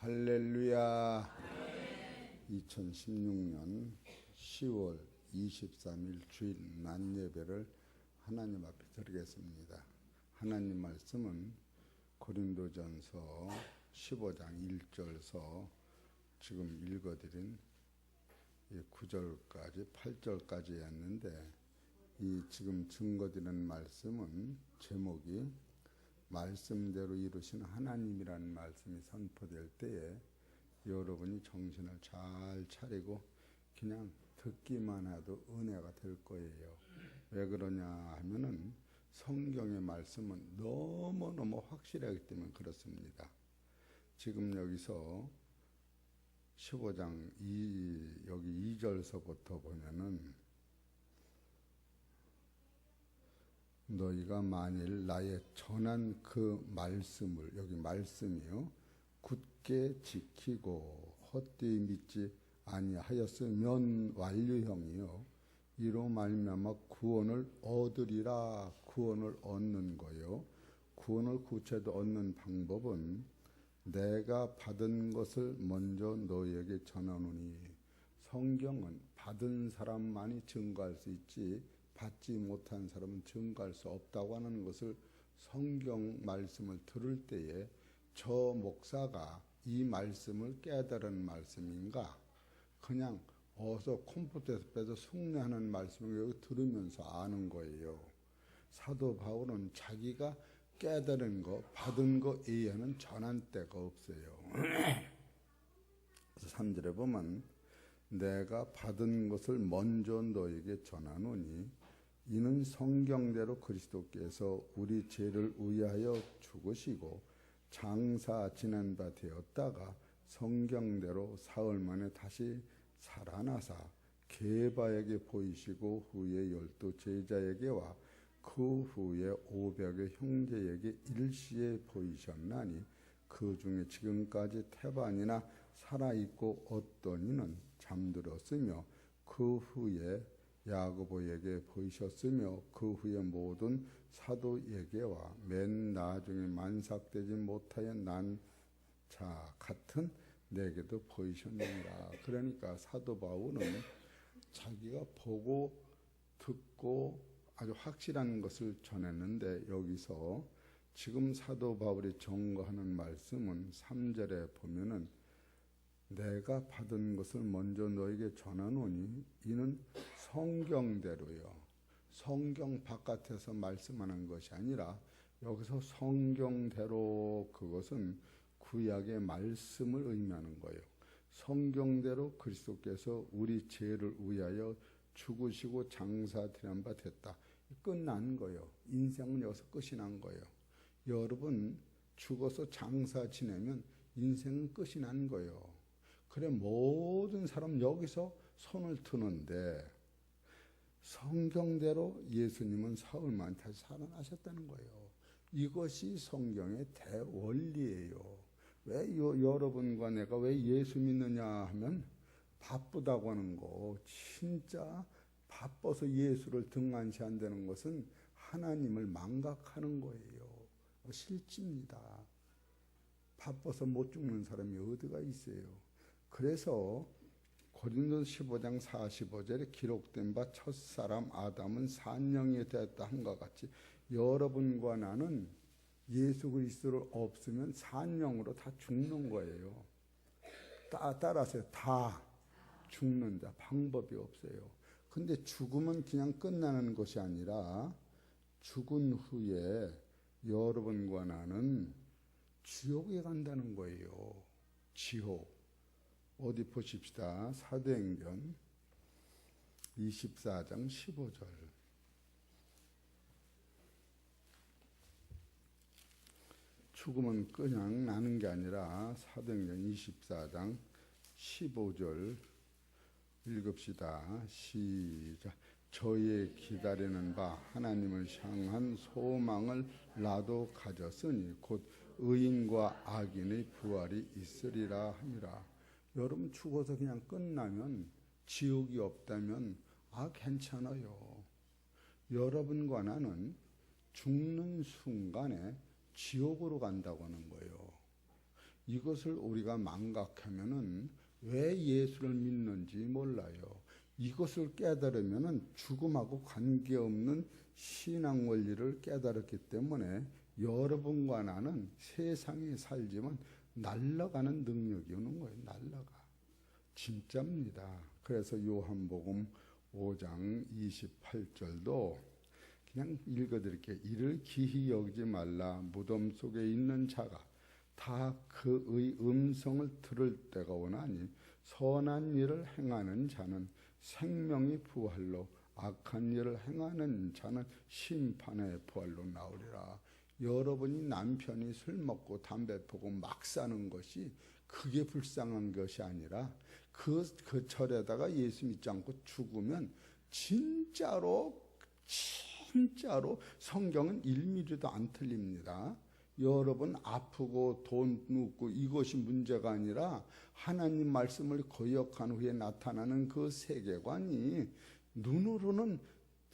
할렐루야. 2016년 10월 23일 주일 낮 예배를 하나님 앞에 드리겠습니다. 하나님 말씀은 고린도전서 15장 1절서 지금 읽어드린 9절까지 8절까지였는데, 이 지금 증거드리는 말씀은 제목이 말씀대로 이루신 하나님이라는 말씀이 선포될 때에 여러분이 정신을 잘 차리고 그냥 듣기만 해도 은혜가 될 거예요. 왜 그러냐 하면은 성경의 말씀은 너무너무 확실하기 때문에 그렇습니다. 지금 여기서 15장 여기 2절서부터 보면은, 너희가 만일 나의 전한 그 말씀을, 여기 말씀이요, 굳게 지키고 헛되이 믿지 아니하였으면 완료형이요, 이로 말미암아 구원을 얻으리라. 구원을 얻는 거요. 구원을 구체도 얻는 방법은 내가 받은 것을 먼저 너희에게 전하노니. 성경은 받은 사람만이 증거할 수 있지 받지 못한 사람은 증거할 수 없다고 하는 것을 성경 말씀을 들을 때에 저 목사가 이 말씀을 깨달은 말씀인가, 그냥 어서 컴퓨터에서 빼서 숭례하는 말씀을 여기 들으면서 아는 거예요. 사도 바울은 자기가 깨달은 거, 받은 거 이해는 전한 때가 없어요. 그래서 3절에 보면 내가 받은 것을 먼저 너에게 전하노니 이는 성경대로 그리스도께서 우리 죄를 위하여 죽으시고 장사 지낸 바 되었다가 성경대로 사흘 만에 다시 살아나사 게바에게 보이시고 후에 12 제자에게와 그 후에 500의 형제에게 일시에 보이셨나니 그 중에 지금까지 태반이나 살아있고 어떤 이는 잠들었으며 그 후에 야고보에게 보이셨으며 그 후에 모든 사도에게와 맨 나중에 만삭되지 못하여 난 자 같은 내게도 보이셨느니라. 그러니까 사도 바울은 자기가 보고 듣고 아주 확실한 것을 전했는데, 여기서 지금 사도 바울이 전거하는 말씀은 3절에 보면은 내가 받은 것을 먼저 너에게 전하노니 이는 성경대로요. 성경 바깥에서 말씀하는 것이 아니라 여기서 성경대로, 그것은 구약의 말씀을 의미하는 거예요. 성경대로 그리스도께서 우리 죄를 위하여 죽으시고 장사 지낸 바 됐다. 끝난 거예요. 인생은 여기서 끝이 난 거예요. 여러분 죽어서 장사 지내면 인생은 끝이 난 거예요. 그래 모든 사람 여기서 손을 트는데, 성경대로 예수님은 사흘 만에 다시 살아나셨다는 거예요. 이것이 성경의 대원리예요. 왜 여러분과 내가 왜 예수 믿느냐 하면 바쁘다고 하는 거, 진짜 바빠서 예수를 등한시한다는 것은 하나님을 망각하는 거예요. 실지입니다. 바빠서 못 죽는 사람이 어디가 있어요. 그래서 고린도서 15장 45절에 기록된 바 첫사람 아담은 산령이 되었다 함과 같이 여러분과 나는 예수 그리스도를 없으면 산령으로 다 죽는 거예요. 따라서 다 죽는 자, 방법이 없어요. 근데 죽음은 그냥 끝나는 것이 아니라 죽은 후에 여러분과 나는 지옥에 간다는 거예요. 지옥. 어디 보십시다. 사도행전 24장 15절. 죽음은 그냥 나는 게 아니라 사도행전 24장 15절 읽읍시다. 시작. 저의 기다리는 바 하나님을 향한 소망을 나도 가졌으니 곧 의인과 악인의 부활이 있으리라 함이라. 여러분 죽어서 그냥 끝나면, 지옥이 없다면 괜찮아요. 여러분과 나는 죽는 순간에 지옥으로 간다고 하는 거예요. 이것을 우리가 망각하면은 왜 예수를 믿는지 몰라요. 이것을 깨달으면은 죽음하고 관계없는 신앙 원리를 깨달았기 때문에 여러분과 나는 세상에 살지만 날아가는 능력이 오는 거예요. 날아가. 진짜입니다. 그래서 요한복음 5장 28절도 그냥 읽어드릴게요. 이를 기히 여기지 말라. 무덤 속에 있는 자가 다 그의 음성을 들을 때가 오나니 선한 일을 행하는 자는 생명의 부활로 악한 일을 행하는 자는 심판의 부활로 나오리라. 여러분이 남편이 술 먹고 담배 피우고 막 사는 것이 그게 불쌍한 것이 아니라 그 절에다가 예수 믿지 않고 죽으면 진짜로 성경은 1mm도 안 틀립니다. 여러분 아프고 돈 묻고 이것이 문제가 아니라 하나님 말씀을 거역한 후에 나타나는 그 세계관이 눈으로는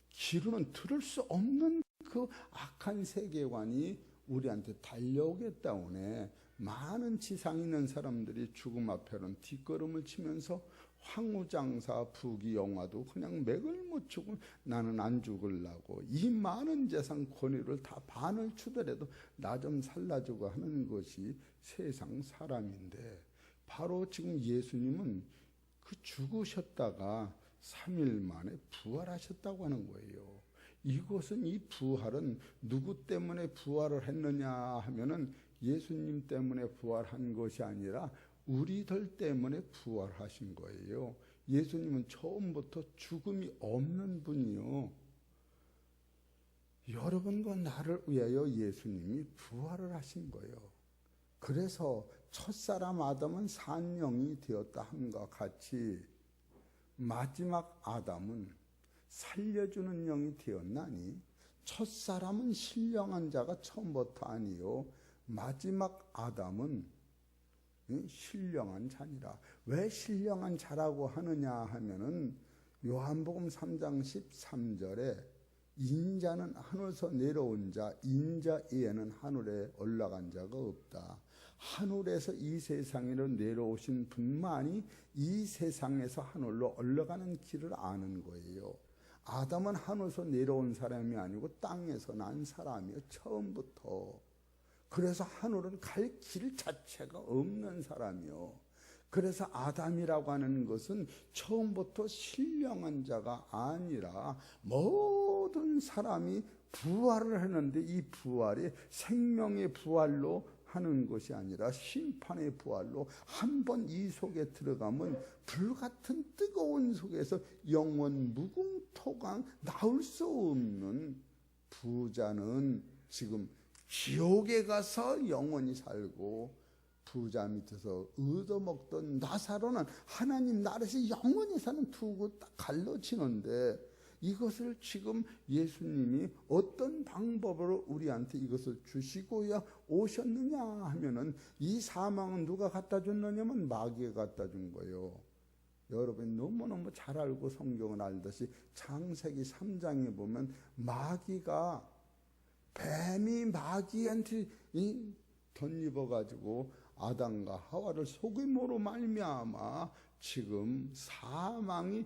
귀로는 들을 수 없는 그 악한 세계관이 우리한테 달려오기 때문에 많은 지상 있는 사람들이 죽음 앞에는 뒷걸음을 치면서 황후장사 부귀영화도 그냥 맥을 못 추고 나는 안 죽으려고 이 많은 재산 권위를 다 반을 추더라도 나 좀 살라주고 하는 것이 세상 사람인데 바로 지금 예수님은 그 죽으셨다가 3일 만에 부활하셨다고 하는 거예요. 이것은 이 부활은 누구 때문에 부활을 했느냐 하면은 예수님 때문에 부활한 것이 아니라 우리들 때문에 부활하신 거예요. 예수님은 처음부터 죽음이 없는 분이요. 여러분과 나를 위하여 예수님이 부활을 하신 거예요. 그래서 첫사람 아담은 산 영이 되었다 함과 같이 마지막 아담은 살려주는 영이 되었나니 첫사람은 신령한 자가 처음부터 아니요 마지막 아담은 신령한 자니라. 왜 신령한 자라고 하느냐 하면은 요한복음 3장 13절에 인자는 하늘에서 내려온 자 인자 이에는 하늘에 올라간 자가 없다. 하늘에서 이 세상으로 내려오신 분만이 이 세상에서 하늘로 올라가는 길을 아는 거예요. 아담은 하늘에서 내려온 사람이 아니고 땅에서 난 사람이요 처음부터. 그래서 하늘은 갈 길 자체가 없는 사람이요. 그래서 아담이라고 하는 것은 처음부터 신령한 자가 아니라 모든 사람이 부활을 했는데 이 부활이 생명의 부활로 하는 것이 아니라 심판의 부활로 한 번 이 속에 들어가면 불같은 뜨거운 속에서 영원 무궁토강 나올 수 없는 부자는 지금 지옥에 가서 영원히 살고 부자 밑에서 얻어먹던 나사로는 하나님 나라에서 영원히 사는 두고 딱 갈라치는데 이것을 지금 예수님이 어떤 방법으로 우리한테 이것을 주시고야 오셨느냐 하면은 이 사망은 누가 갖다 줬느냐면 마귀가 갖다 준 거예요. 여러분 너무너무 잘 알고 성경을 알듯이 창세기 3장에 보면 마귀가 뱀이 마귀한테 덧입어가지고 아담과 하와를 속임으로 말미암아 지금 사망이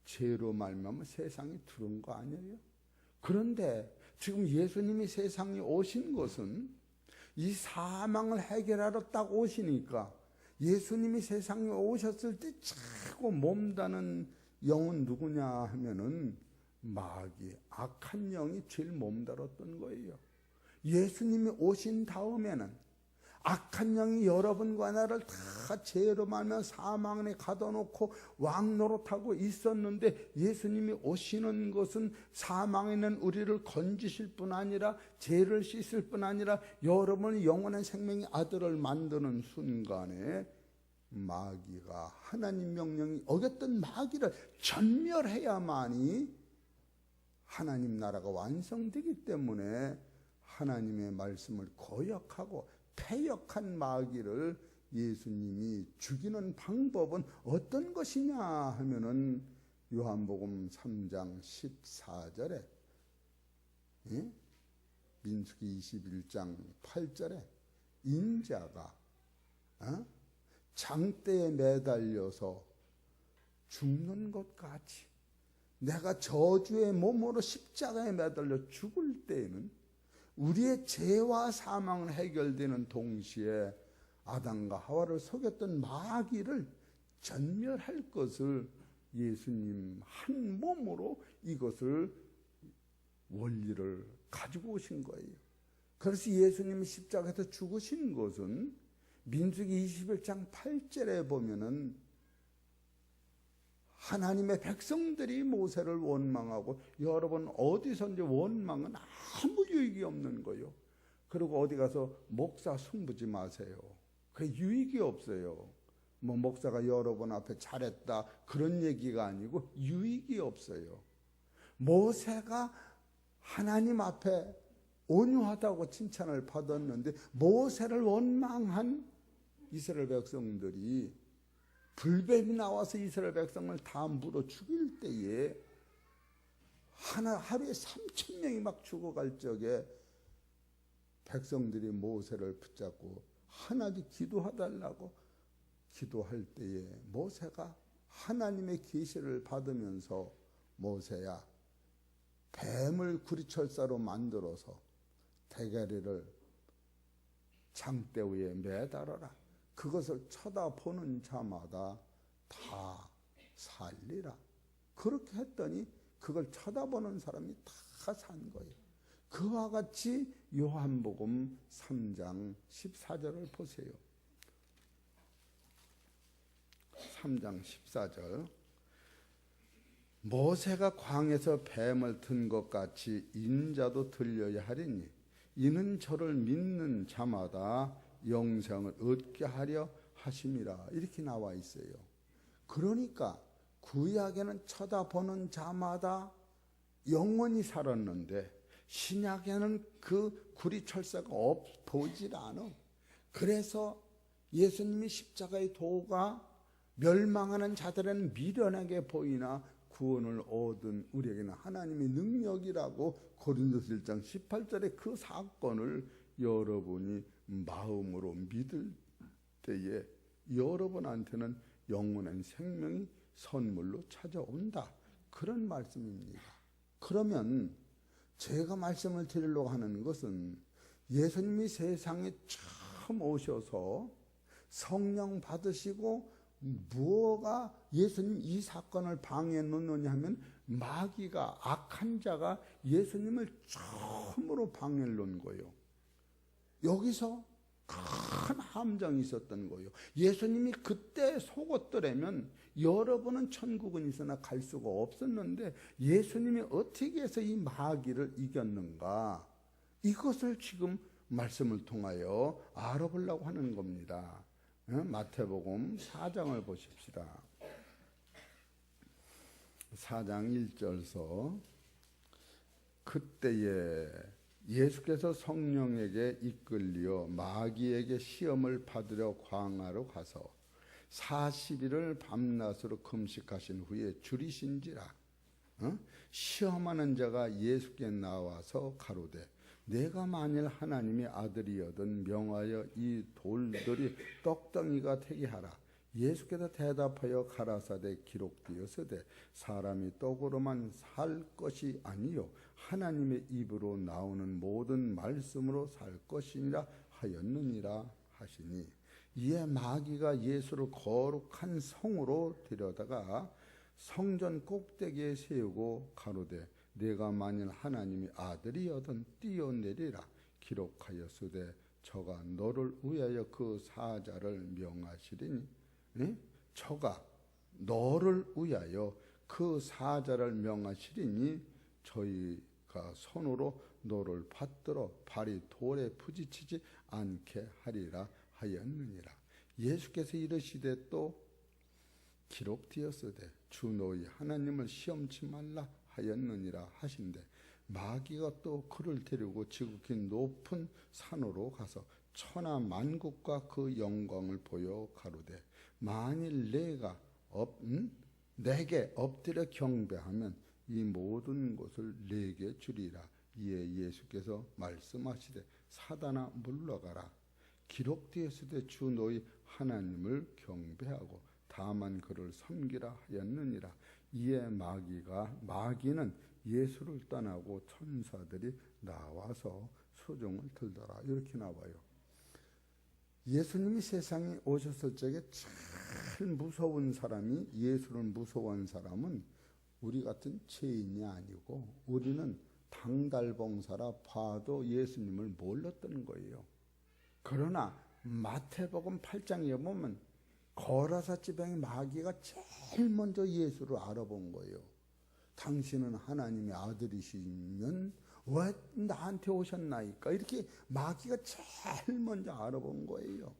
죄로 말미암아 세상에 들어온 거 아니에요? 그런데 지금 예수님이 세상에 오신 것은 이 사망을 해결하러 딱 오시니까 예수님이 세상에 오셨을 때 자꾸 몸다는 영은 누구냐 하면은 마귀, 악한 영이 제일 몸달았던 거예요. 예수님이 오신 다음에는 악한 영이 여러분과 나를 다 죄로 말면 사망에 가둬놓고 왕노릇하고 있었는데 예수님이 오시는 것은 사망에 있는 우리를 건지실 뿐 아니라 죄를 씻을 뿐 아니라 여러분의 영원한 생명의 아들을 만드는 순간에 마귀가 하나님 명령이 어겼던 마귀를 전멸해야만이 하나님 나라가 완성되기 때문에 하나님의 말씀을 거역하고 패역한 마귀를 예수님이 죽이는 방법은 어떤 것이냐 하면은 요한복음 3장 14절에 민수기 21장 8절에 인자가 어? 장대에 매달려서 죽는 것 같이 내가 저주의 몸으로 십자가에 매달려 죽을 때에는 우리의 죄와 사망은 해결되는 동시에 아담과 하와를 속였던 마귀를 전멸할 것을 예수님 한 몸으로 이것을 원리를 가지고 오신 거예요. 그래서 예수님이 십자가에서 죽으신 것은 민수기 21장 8절에 보면은 하나님의 백성들이 모세를 원망하고, 여러분 어디선지 원망은 아무 유익이 없는 거예요. 그리고 어디 가서 목사 숭부지 마세요. 그 유익이 없어요. 뭐 목사가 여러분 앞에 잘했다 그런 얘기가 아니고 유익이 없어요. 모세가 하나님 앞에 온유하다고 칭찬을 받았는데 모세를 원망한 이스라엘 백성들이 불뱀이 나와서 이스라엘 백성을 다 물어 죽일 때에 하루에 3,000명이 막 죽어갈 적에 백성들이 모세를 붙잡고 하나님 기도해달라고 기도할 때에 모세가 하나님의 계시를 받으면서 모세야, 뱀을 구리철사로 만들어서 대가리를 장대 위에 매달아라. 그것을 쳐다보는 자마다 다 살리라. 그렇게 했더니 그걸 쳐다보는 사람이 다 산 거예요. 그와 같이 요한복음 3장 14절을 보세요. 3장 14절. 모세가 광에서 뱀을 든 것 같이 인자도 들려야 하리니 이는 저를 믿는 자마다 영생을 얻게 하려 하심이라. 이렇게 나와 있어요. 그러니까 구약에는 쳐다보는 자마다 영원히 살았는데 신약에는 그 구리철사가 보질 않아. 그래서 예수님이 십자가의 도가 멸망하는 자들은 미련하게 보이나 구원을 얻은 우리에게는 하나님의 능력이라고 고린도서 1장 18절에 그 사건을 여러분이 마음으로 믿을 때에 여러분한테는 영원한 생명이 선물로 찾아온다. 그런 말씀입니다. 그러면 제가 말씀을 드리려고 하는 것은 예수님이 세상에 처음 오셔서 성령 받으시고 무엇가 예수님 이 사건을 방해해 놓느냐 하면 마귀가, 악한 자가 예수님을 처음으로 방해해 놓은 거예요. 여기서 큰 함정이 있었던 거예요. 예수님이 그때 속았더라면 여러분은 천국은 있으나 갈 수가 없었는데 예수님이 어떻게 해서 이 마귀를 이겼는가, 이것을 지금 말씀을 통하여 알아보려고 하는 겁니다. 마태복음 4장을 보십시다. 4장 1절서 그때에 예수께서 성령에게 이끌려 마귀에게 시험을 받으려 광야로 가서 40일을 밤낮으로 금식하신 후에 줄이신지라. 시험하는 자가 예수께 나와서 가로되 내가 만일 하나님의 아들이여든 명하여 이 돌들이 떡덩이가 되게 하라. 예수께서 대답하여 가라사대 기록되었으되 사람이 떡으로만 살 것이 아니요 하나님의 입으로 나오는 모든 말씀으로 살 것이니라 하였느니라 하시니, 이에 마귀가 예수를 거룩한 성으로 데려다가 성전 꼭대기에 세우고 가로되 내가 만일 하나님의 아들이여든 뛰어내리라. 기록하였으되 저가 너를 위하여 그 사자를 명하시리니, 저가 너를 위하여 그 사자를 명하시리니 저희가 손으로 너를 받들어 발이 돌에 부딪히지 않게 하리라 하였느니라. 예수께서 이르시되 또 기록되었으되 주 너희 하나님을 시험치 말라 하였느니라 하신대, 마귀가 또 그를 데리고 지극히 높은 산으로 가서 천하 만국과 그 영광을 보여 가로되 만일 내게 엎드려 경배하면 이 모든 것을 내게 주리라. 이에 예수께서 말씀하시되 사단아 물러가라. 기록되었으되 주 너희 하나님을 경배하고 다만 그를 섬기라 하였느니라. 이에 마귀는 예수를 떠나고 천사들이 나와서 수종을 들더라. 이렇게 나와요. 예수님이 세상에 오셨을 적에 제일 무서운 사람이, 예수를 무서워한 사람은 우리 같은 죄인이 아니고, 우리는 당달봉사라 봐도 예수님을 몰랐던 거예요. 그러나 마태복음 8장에 보면 거라사 지방의 마귀가 제일 먼저 예수를 알아본 거예요. 당신은 하나님의 아들이시면 왜 나한테 오셨나이까? 이렇게 마귀가 제일 먼저 알아본 거예요.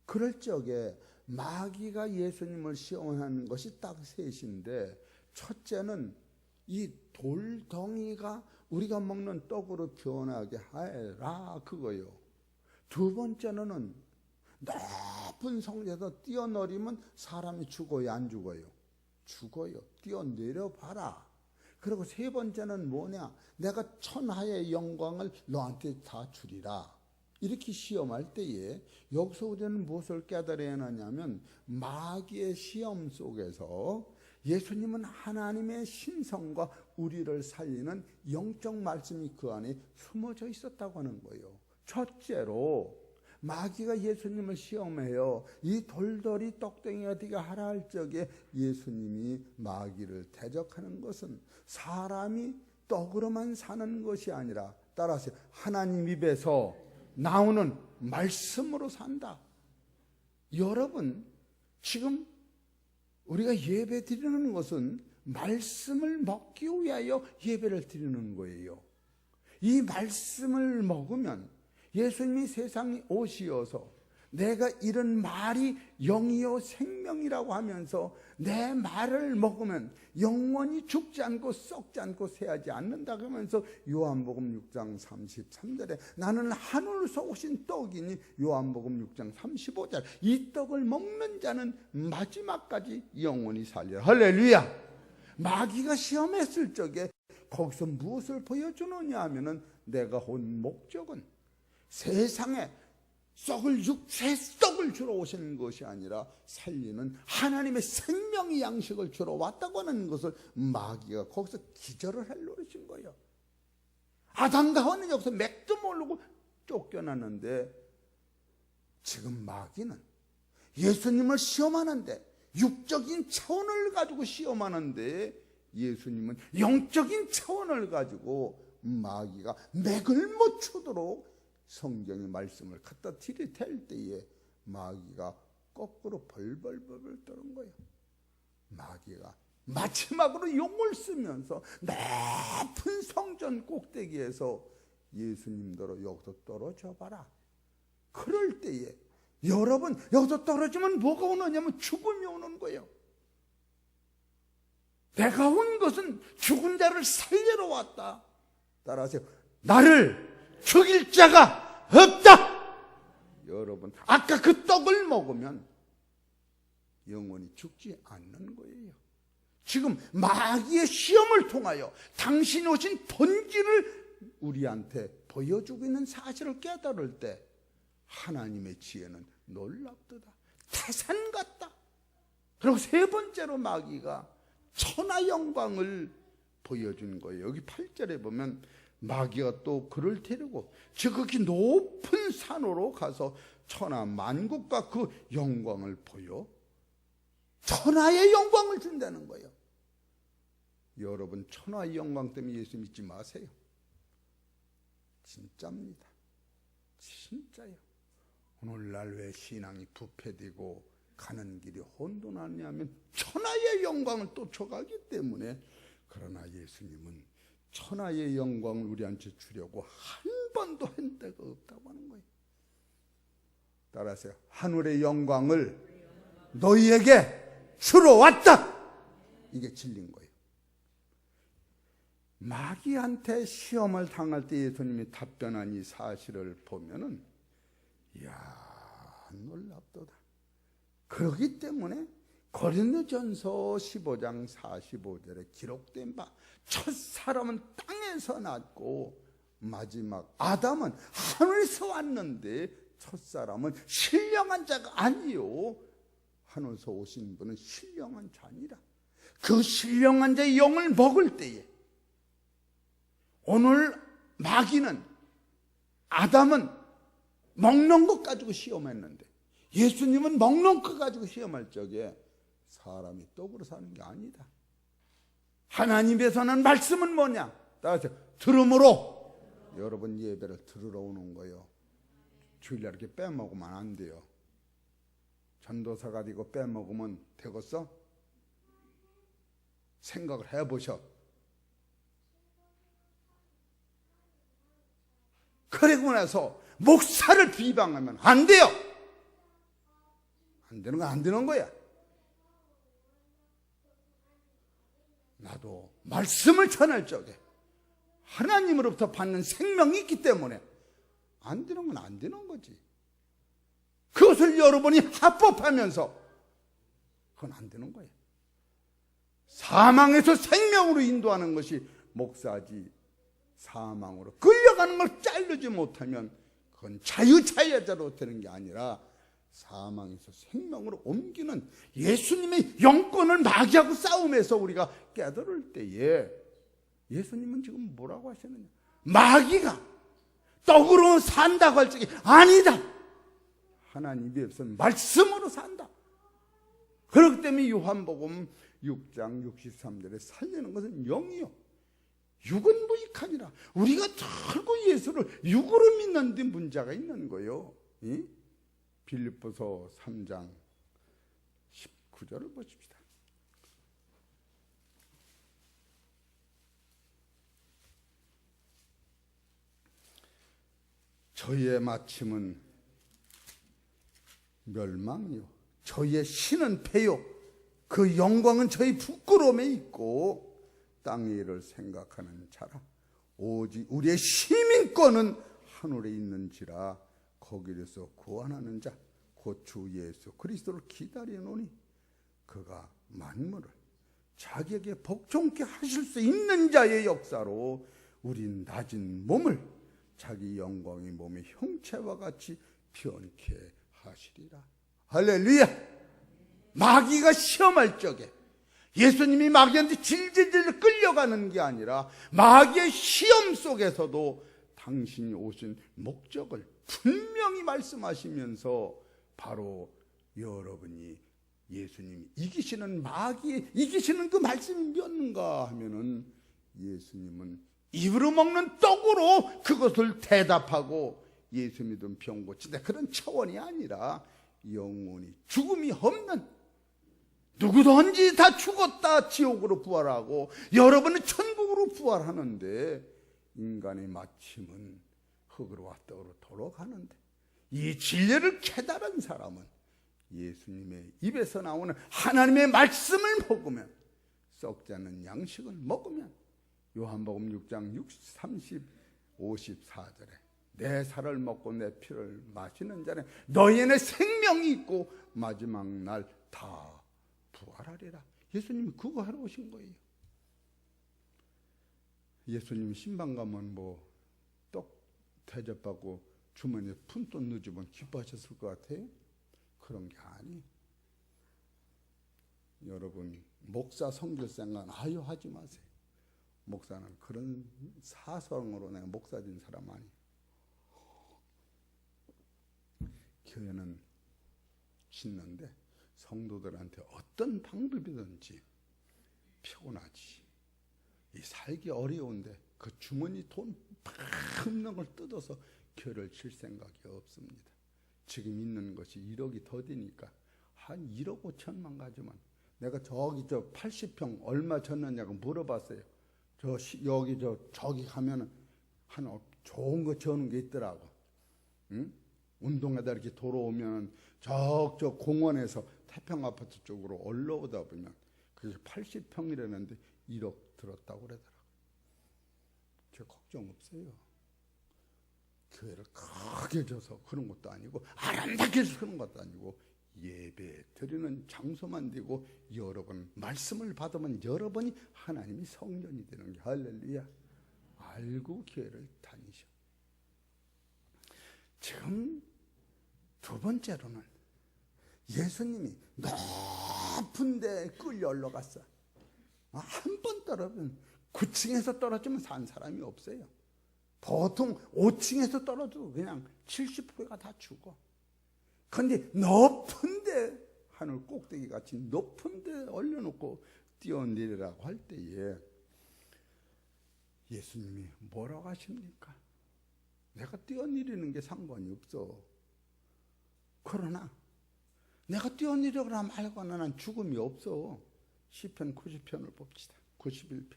그럴 적에 마귀가 예수님을 시험하는 것이 딱 셋인데, 첫째는 이 돌덩이가 우리가 먹는 떡으로 변하게 하라, 그거요. 두 번째는 높은 성에서 뛰어내리면 사람이 죽어요, 안 죽어요? 죽어요. 뛰어내려 봐라. 그리고 세 번째는 뭐냐? 내가 천하의 영광을 너한테 다 주리라. 이렇게 시험할 때에 여기서 우리는 무엇을 깨달아야 하냐면, 마귀의 시험 속에서 예수님은 하나님의 신성과 우리를 살리는 영적 말씀이 그 안에 숨어져 있었다고 하는 거예요. 첫째로 마귀가 예수님을 시험해요. 이 돌돌이 떡덩이가 되게 하라 할 적에 예수님이 마귀를 대적하는 것은 사람이 떡으로만 사는 것이 아니라, 따라서 하나님 입에서 나오는 말씀으로 산다. 여러분, 지금 우리가 예배 드리는 것은 말씀을 먹기 위하여 예배를 드리는 거예요. 이 말씀을 먹으면 예수님이 세상에 오시어서 내가 이런 말이 영이요 생명이라고 하면서 내 말을 먹으면 영원히 죽지 않고 썩지 않고 새하지 않는다고 하면서 요한복음 6장 33절에 나는 하늘에서 오신 떡이니, 요한복음 6장 35절 이 떡을 먹는 자는 마지막까지 영원히 살리라. 할렐루야. 마귀가 시험했을 적에 거기서 무엇을 보여주느냐 하면은, 내가 온 목적은 세상에 썩을 육체의 떡을 주러 오시는 것이 아니라 살리는 하나님의 생명의 양식을 주러 왔다고 하는 것을 마귀가 거기서 기절을 할 노릇인 거예요. 아담과 하와는 여기서 맥도 모르고 쫓겨났는데, 지금 마귀는 예수님을 시험하는데, 육적인 차원을 가지고 시험하는데, 예수님은 영적인 차원을 가지고 마귀가 맥을 못 추도록 성경의 말씀을 갖다 들이댈 때에 마귀가 거꾸로 벌벌벌 떠는 거예요. 마귀가 마지막으로 용을 쓰면서 높은 성전 꼭대기에서 예수님더러 여기서 떨어져 봐라. 그럴 때에 여러분, 여기서 떨어지면 뭐가 오느냐면 죽음이 오는 거예요. 내가 온 것은 죽은 자를 살리러 왔다. 따라하세요. 나를 죽일 자가 없다. 여러분, 아까 그 떡을 먹으면 영원히 죽지 않는 거예요. 지금 마귀의 시험을 통하여 당신이 오신 본질을 우리한테 보여주고 있는 사실을 깨달을 때 하나님의 지혜는 놀랍도다. 태산 같다. 그리고 세 번째로 마귀가 천하 영광을 보여준 거예요. 여기 8절에 보면 마귀가 또 그를 데리고 지극히 높은 산으로 가서 천하 만국과 그 영광을 보여 천하의 영광을 준다는 거예요. 여러분, 천하의 영광 때문에 예수 믿지 마세요. 진짜입니다. 진짜요. 오늘날 왜 신앙이 부패되고 가는 길이 혼돈하냐면 천하의 영광을 쫓아가기 때문에. 그러나 예수님은 천하의 영광을 우리한테 주려고 한 번도 한 데가 없다고 하는 거예요. 따라하세요. 하늘의 영광을 너희에게 주러 왔다. 이게 진리인 거예요. 마귀한테 시험을 당할 때 예수님이 답변한 이 사실을 보면은, 이야, 놀랍도다. 그렇기 때문에 고린도전서 15장 45절에 기록된 바, 첫 사람은 땅에서 났고 마지막 아담은 하늘에서 왔는데 첫사람은 신령한 자가 아니요, 하늘에서 오신 분은 신령한 자니라. 그 신령한 자의 영을 먹을 때에, 오늘 마귀는, 아담은 먹는 것 가지고 시험했는데 예수님은 먹는 것 가지고 시험할 적에 사람이 떡으로 사는 게 아니다. 하나님께서는 말씀은 뭐냐? 따라서 들음으로. 여러분 예배를 들으러 오는 거예요. 주일날 이렇게 빼먹으면 안 돼요. 전도사가 되고 빼먹으면 되겠어? 생각을 해보셔. 그리고 나서 목사를 비방하면 안 돼요. 안 되는 건 안 되는 거야. 나도 말씀을 전할 적에 하나님으로부터 받는 생명이 있기 때문에 안 되는 건 안 되는 거지. 그것을 여러분이 합법하면서 그건 안 되는 거예요. 사망에서 생명으로 인도하는 것이 목사지, 사망으로 끌려가는 걸 자르지 못하면 그건 자유자애자로 되는 게 아니라 사망에서 생명으로 옮기는 예수님의 영권을 마귀하고 싸움에서 우리가 깨달을 때에, 예수님은 지금 뭐라고 하시느냐? 마귀가 떡으로 산다고 할 적에 아니다. 하나님 입에서는 말씀으로 산다. 그렇기 때문에 요한복음 6장 63절에 살리는 것은 영이요, 육은 무익하니라. 우리가 결국 예수를 육으로 믿는 데 문제가 있는 거예요. 빌립보서 3장 19절을 보십시다. 저희의 마침은 멸망이요, 저희의 신은 패요, 그 영광은 저희 부끄러움에 있고 땅의 일을 생각하는 자라. 오직 우리의 시민권은 하늘에 있는지라. 거기에서 구원하는 자 곧 주 예수 그리스도를 기다리노니 그가 만물을 자기에게 복종케 하실 수 있는 자의 역사로 우린 낮은 몸을 자기 영광의 몸의 형체와 같이 변케 하시리라. 할렐루야. 마귀가 시험할 적에 예수님이 마귀한테 질질질 끌려가는 게 아니라 마귀의 시험 속에서도 당신이 오신 목적을 분명히 말씀하시면서 바로 여러분이 예수님이 이기시는, 마귀 이기시는 그 말씀이 뭐는가 하면은 예수님은 입으로 먹는 떡으로 그것을 대답하고 예수 믿음 병 고친다, 그런 차원이 아니라 영원히 죽음이 없는, 누구든지 다 죽었다 지옥으로 부활하고 여러분은 천국으로 부활하는데 인간의 마침은 흙으로 왔다 떡으로 돌아가는데, 이 진리를 깨달은 사람은 예수님의 입에서 나오는 하나님의 말씀을 먹으면, 썩지 않는 양식을 먹으면, 요한복음 6장 54절에 내 살을 먹고 내 피를 마시는 자는 너희는 생명이 있고 마지막 날 다 부활하리라. 예수님이 그거 하러 오신 거예요. 예수님 신방 가면 뭐 떡 대접받고 주머니에 푼돈 넣어주면 기뻐하셨을 것 같아요? 그런 게 아니에요. 여러분 목사 섬길 생각 아유 하지 마세요. 목사는 그런 사성으로 내가 목사 된 사람 아니에요. 교회는 짓는데 성도들한테 어떤 방법이든지 피곤하지, 이 살기 어려운데 그 주머니 돈 없는 걸 뜯어서 교회를 칠 생각이 없습니다. 지금 있는 것이 1억이 더 되니까 한 1억 5천만 가지면, 내가 저기 저 80평 얼마 졌느냐고 물어봤어요. 저기 가면은 한 좋은 거 저는 게 있더라고. 응? 운동하다 이렇게 돌아오면 저 공원에서 태평 아파트 쪽으로 올라오다 보면 그게 80평이라는데 1억 들었다고 그러더라고. 저 걱정 없어요. 교회를 크게 줘서 그런 것도 아니고 아름답게 해서 그런 것도 아니고 예배 드리는 장소만 되고 여러분 말씀을 받으면 여러분이 하나님이 성전이 되는 게 할렐루야. 알고 교회를 다니셔. 지금 두 번째로는 예수님이 높은 데에 끌려 올라갔어. 한 번 떨어지면 9층에서 떨어지면 산 사람이 없어요. 보통 5층에서 떨어져도 그냥 70%가 다 죽어. 그런데 높은 데, 하늘 꼭대기 같이 높은 데 올려놓고 뛰어내리라고 할 때에 예수님이 뭐라고 하십니까? 내가 뛰어내리는 게 상관이 없어. 그러나 내가 뛰어내려거나 말거나 난 죽음이 없어. 시편 90편을 봅시다. 91편.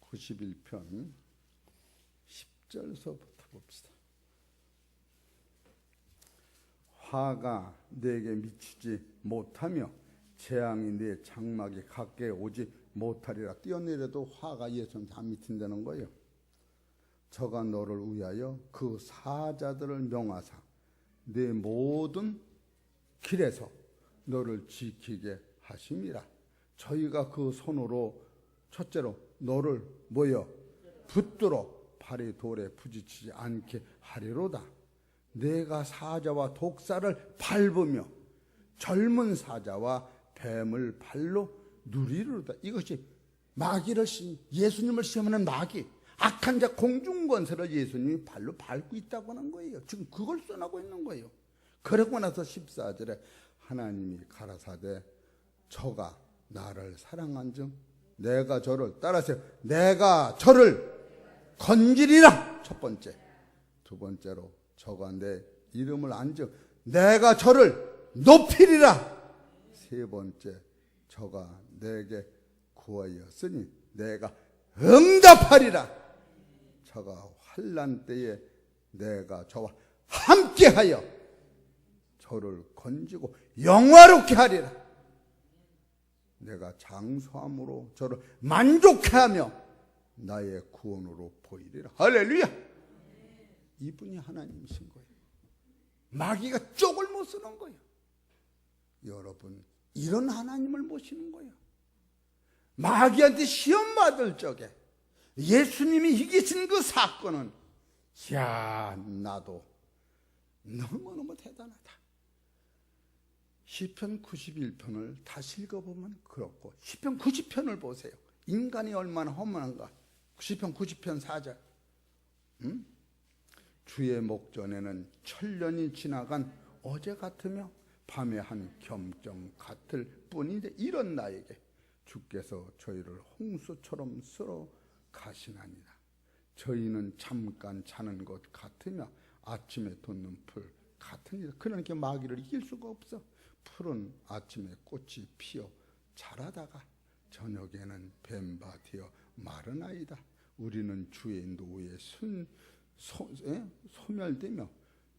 (91편) 10절서부터 봅시다. 화가 내게 미치지 못하며 재앙이 내 장막에 가까이 오지 못하리라. 뛰어내려도 화가 예수님한테 안 미친다는 거예요. 저가 너를 위하여 그 사자들을 명하사 내 모든 길에서 너를 지키게 하심이라. 저희가 그 손으로 첫째로 너를 붙들어 발이 돌에 부딪히지 않게 하리로다. 내가 사자와 독사를 밟으며 젊은 사자와 뱀을 발로 누리리로다. 이것이 마귀를 예수님을 시험하는 마귀, 악한 자 공중권세를 예수님이 발로 밟고 있다고 하는 거예요. 지금 그걸 써나고 있는 거예요. 그러고 나서 14절에 하나님이 가라사대 저가 나를 사랑한즉 내가 저를 따라하세요. 내가 저를 건지리라. 첫 번째. 두 번째로 저가 내 이름을 안즉 내가 저를 높이리라. 세 번째, 저가 내게 구하였으니 내가 응답하리라. 저가 환난 때에 내가 저와 함께하여 저를 건지고 영화롭게 하리라. 내가 장수함으로 저를 만족하며 나의 구원으로 보이리라. 할렐루야. 이분이 하나님이신 거예요. 마귀가 쪽을 못 쓰는 거예요. 여러분, 이런 하나님을 모시는 거예요. 마귀한테 시험 받을 적에 예수님이 이기신 그 사건은, 야, 나도 너무너무 대단하다. 시편 91편을 다시 읽어보면 그렇고, 시편 90편을 보세요. 인간이 얼마나 허무한가. 시편 90편 4절. 주의 목전에는 천년이 지나간 어제 같으며 밤의 한 겸정 같을 뿐인데 이런 나에게 주께서 저희를 홍수처럼 쓸어 가시나니라. 저희는 잠깐 자는 것 같으며 아침에 돋는 풀 같으니라. 그러니까 마귀를 이길 수가 없어. 풀은 아침에 꽃이 피어 자라다가 저녁에는 뱀바 되어 마르나이다. 우리는 주의 노에 소멸되며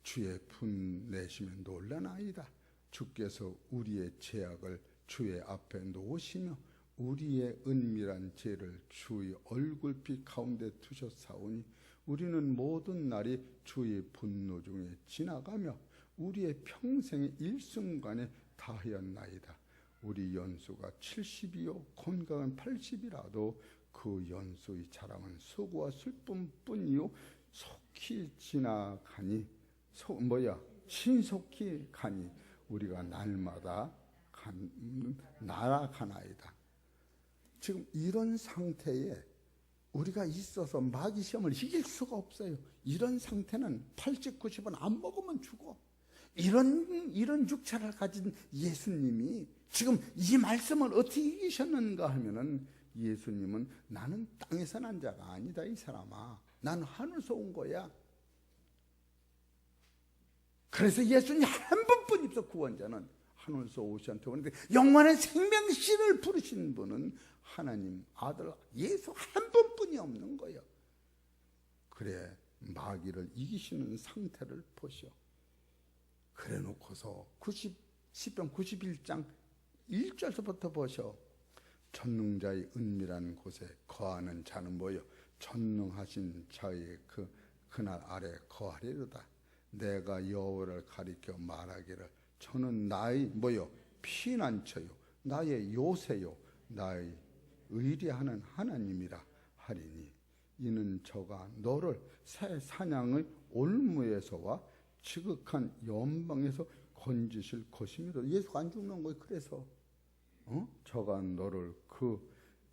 주의 분내심에 놀라나이다. 주께서 우리의 죄악을 주의 앞에 놓으시며 우리의 은밀한 죄를 주의 얼굴빛 가운데 두셨사오니 우리는 모든 날이 주의 분노 중에 지나가며 우리의 평생의 일순간에 다하였나이다. 우리 연수가 70이요 건강은 80이라도 그 연수의 자랑은 수고와 슬픔뿐이요 속히 지나가니 신속히 가니 우리가 날마다 날아가나이다. 지금 이런 상태에 우리가 있어서 마귀 시험을 이길 수가 없어요. 이런 상태는 80, 90은 안 먹으면 죽어. 이런 육체를 가진 예수님이 지금 이 말씀을 어떻게 이기셨는가 하면은, 예수님은 나는 땅에서 난 자가 아니다. 이 사람아, 나는 하늘에서 온 거야. 그래서 예수님 한 분뿐 있어. 구원자는 하늘에서 오시한테 오는데 영원한 생명씨를 부르신 분은 하나님 아들 예수 한 분뿐이 없는 거예요. 그래 마귀를 이기시는 상태를 보시오. 그래 놓고서 시편 91장 1절부터 보셔. 전능자의 은밀한 곳에 거하는 자는 뭐요? 전능하신 자의 그날 아래 거하리로다. 내가 여호와를 가리켜 말하기를 저는 나의 피난처요 나의 요새요 나의 의리하는 하나님이라 하리니 이는 저가 너를 새 사냥의 올무에서와 지극한 연방에서 건지실 것입니다. 예수가 안 죽는 거예요. 그래서 저가 너를 그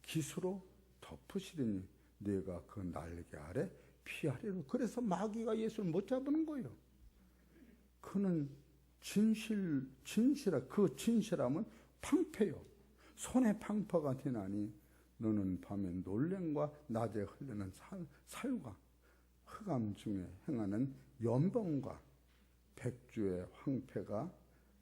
깃으로 덮으시리니 네가 그 날개 아래 피하리로. 그래서 마귀가 예수를 못 잡는 거예요. 그는 진실하 그 진실함은 방패요. 손에 방패가 되나니 너는 밤에 놀램과 낮에 흘리는 살과 흑암 중에 행하는 연병과 백주의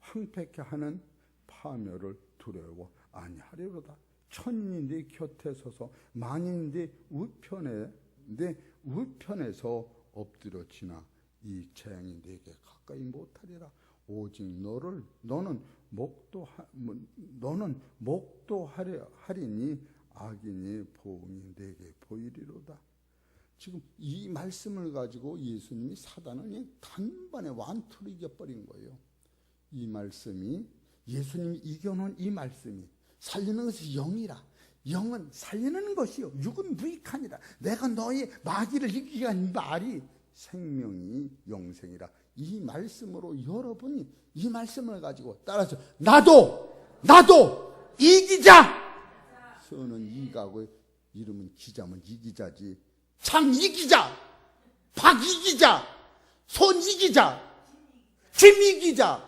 황폐케 하는 파멸을 두려워 아니하리로다. 천인이 네 곁에 서서 만인이 네 우편에서 엎드려 지나 이 재앙이 네게 가까이 못하리라. 오직 너는 목도하리니 악인이 보응이 네게 보이리로다. 지금 이 말씀을 가지고 예수님이 사단은 단번에 완투를 이겨버린 거예요. 이 말씀이 예수님이 이겨놓은 이 말씀이 살리는 것이 영이라. 영은 살리는 것이요 육은 무익하니라. 내가 너의 마귀를 이기게 한 말이 생명이 영생이라. 이 말씀으로 여러분이 이 말씀을 가지고 따라서 나도 이기자. 서는 이가고 이름은 기자면 이기자지. 장 이기자, 박 이기자, 손 이기자, 짐 이기자.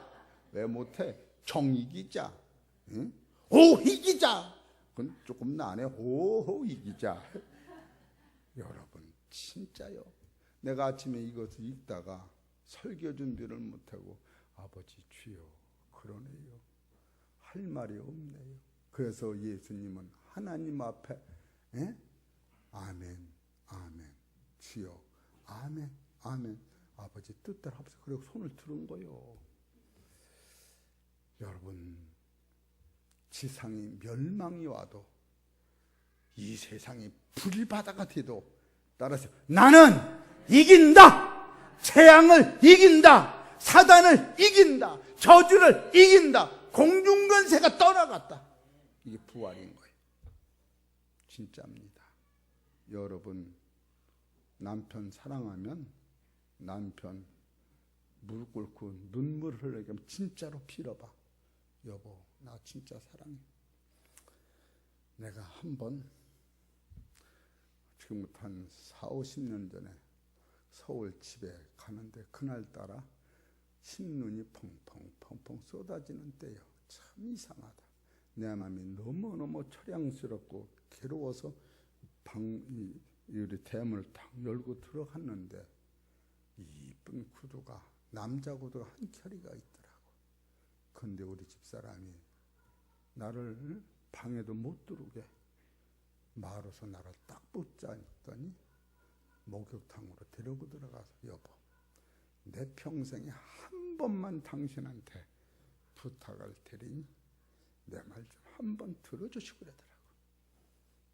왜 못해? 정 이기자, 응? 오 이기자. 그건 조금 나네. 오 이기자. 여러분 진짜요. 내가 아침에 이것을 읽다가 설교 준비를 못하고 아버지 주여 그러네요. 할 말이 없네요. 그래서 예수님은 하나님 앞에 아멘 주여 아멘 아버지 뜻대로 하소서. 그리고 손을 들은 거요. 여러분 지상이 멸망이 와도 이 세상이 불바다가 돼도 따라서 나는 이긴다. 재앙을 이긴다. 사단을 이긴다. 저주를 이긴다. 공중권세가 떠나갔다. 이게 부활인 거예요. 진짜입니다. 여러분 남편 사랑하면 남편 무릎 꿇고 눈물 흘리게 하면 진짜로 빌어봐. 여보 나 진짜 사랑해. 내가 한번 지금부터 한 40-50년 전에 서울 집에 가는데 그날따라 신눈이 펑펑 쏟아지는 때요. 참 이상하다. 내 마음이 너무너무 처량스럽고 괴로워서 우리 대문을 탁 열고 들어갔는데 이쁜 구두가 남자 구두가 한 켤이가 있더라고. 그런데 우리 집사람이 나를 방에도 못 들어오게 말아서 나를 딱 붙잡더니 목욕탕으로 데리고 들어가서 여보 내 평생에 한 번만 당신한테 부탁을 드리니 내 말 좀 한 번 들어주시고 그러더라고.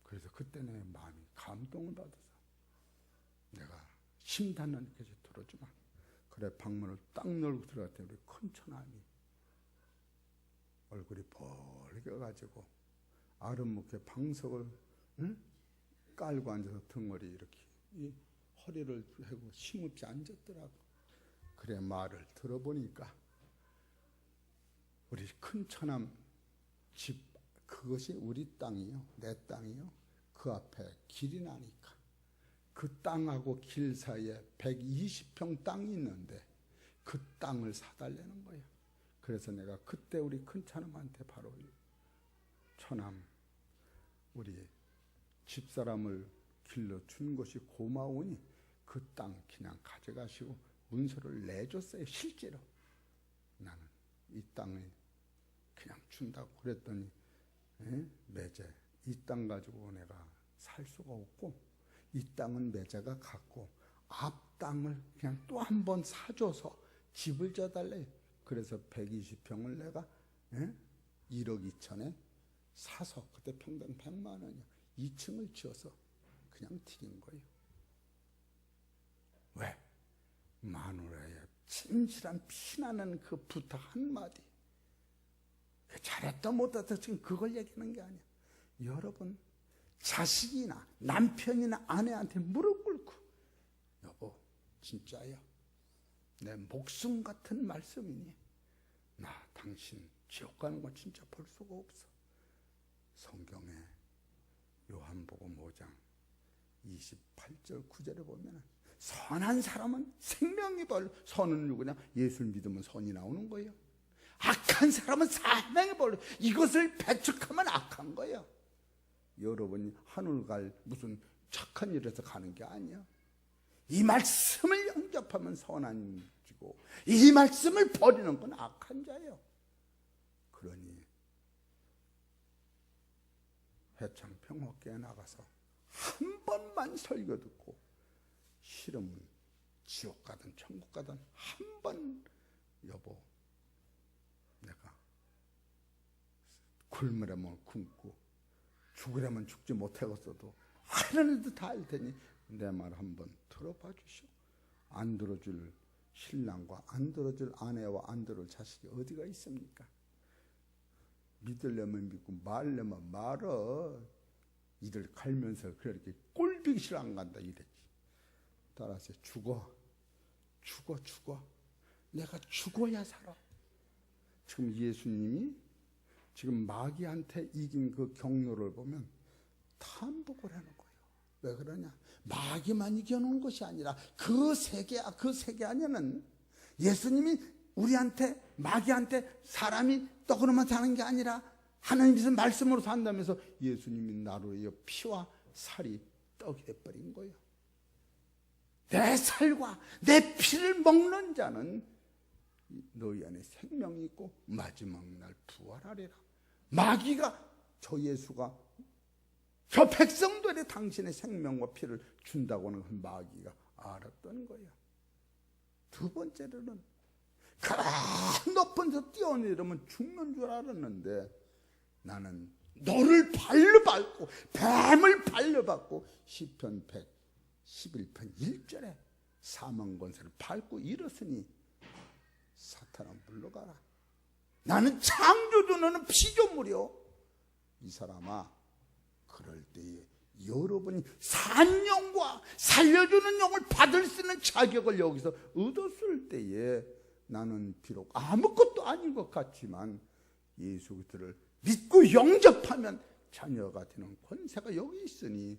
그래서 그때 내 마음이 감동을 받아서 내가 심단하니까 들어주마. 그래 방문을 딱 열고 들어갔더니 우리 큰 처남이 얼굴이 벌게가지고 아름묵게 방석을 깔고 앉아서 등허리 이렇게 이 허리를 하고 힘없이 앉았더라고. 그래 말을 들어보니까 우리 큰 처남 집 그것이 우리 땅이요 내 땅이요 그 앞에 길이 나니까 그 땅하고 길 사이에 120평 땅이 있는데 그 땅을 사달라는 거예요. 그래서 내가 그때 우리 큰 처남한테 바로 처남 우리 집사람을 길러준 것이 고마우니 그 땅 그냥 가져가시고 문서를 내줬어요. 실제로 나는 이 땅에 그냥 준다고 그랬더니 매제 이 땅 가지고 내가 살 수가 없고 이 땅은 매제가 갖고 앞 땅을 그냥 또 한 번 사줘서 집을 져달래. 그래서 120평을 내가 1억 2천에 사서 그때 평당 100만 원이야. 2층을 지어서 그냥 드린 거예요. 왜? 마누라의 진실한 피나는 그 부탁 한마디. 잘했다 못했다 지금 그걸 얘기하는 게 아니야. 여러분 자식이나 남편이나 아내한테 무릎 꿇고 여보 진짜야 내 목숨 같은 말씀이니 나 당신 지옥 가는 건 진짜 볼 수가 없어. 성경에 요한복음 5장 28절 9절에 보면 선한 사람은 생명이 벌 선은 누구냐? 예수를 믿으면 선이 나오는 거예요. 악한 사람은 사망의 벌 이것을 배척하면 악한 거예요. 여러분이 하늘 갈 무슨 착한 일에서 가는 게 아니야. 이 말씀을 영접하면 선한 지고 이 말씀을 버리는 건 악한 자예요. 그러니 해창 평화교회 나가서 한 번만 설교 듣고 싫으면 지옥 가든 천국 가든 한 번 여보 내가 굶으려면 굶고 죽으려면 죽지 못하겠어도 하려는 다 할 테니 내 말 한번 들어봐 주시오. 안 들어줄 신랑과 안 들어줄 아내와 안 들어줄 자식이 어디가 있습니까? 믿으려면 믿고 말려면 말어. 이들 갈면서 그렇게 꼴보기 싫어 안 간다 이랬지. 따라서 죽어. 내가 죽어야 살아. 지금 예수님이 지금 마귀한테 이긴 그 경로를 보면 탐복을 하는 거예요. 왜 그러냐? 마귀만 이겨놓은 것이 아니라 그 세계 안에는 예수님이 우리한테 마귀한테 사람이 떡으로만 사는 게 아니라 하나님께서 말씀으로 산다면서 예수님이 나로 위하여 피와 살이 떡이 돼버린 거예요. 내 살과 내 피를 먹는 자는 너희 안에 생명이 있고 마지막 날 부활하리라. 마귀가 저 예수가 저 백성들의 당신의 생명과 피를 준다고 하는 그 마귀가 알았던 거예요. 두 번째로는 그런 높은 데서 뛰어내리면 죽는 줄 알았는데 나는 너를 발로 밟고 뱀을 발로 밟고 시편 111편 1절에 사망 권세를 밟고 일었으니 사탄아 물러가라. 나는 창조주 너는 피조물이요. 이 사람아 그럴 때에 여러분이 산 영과 살려주는 영을 받을 수 있는 자격을 여기서 얻었을 때에 나는 비록 아무것도 아닌 것 같지만 예수 그리스도를 믿고 영접하면 자녀가 되는 권세가 여기 있으니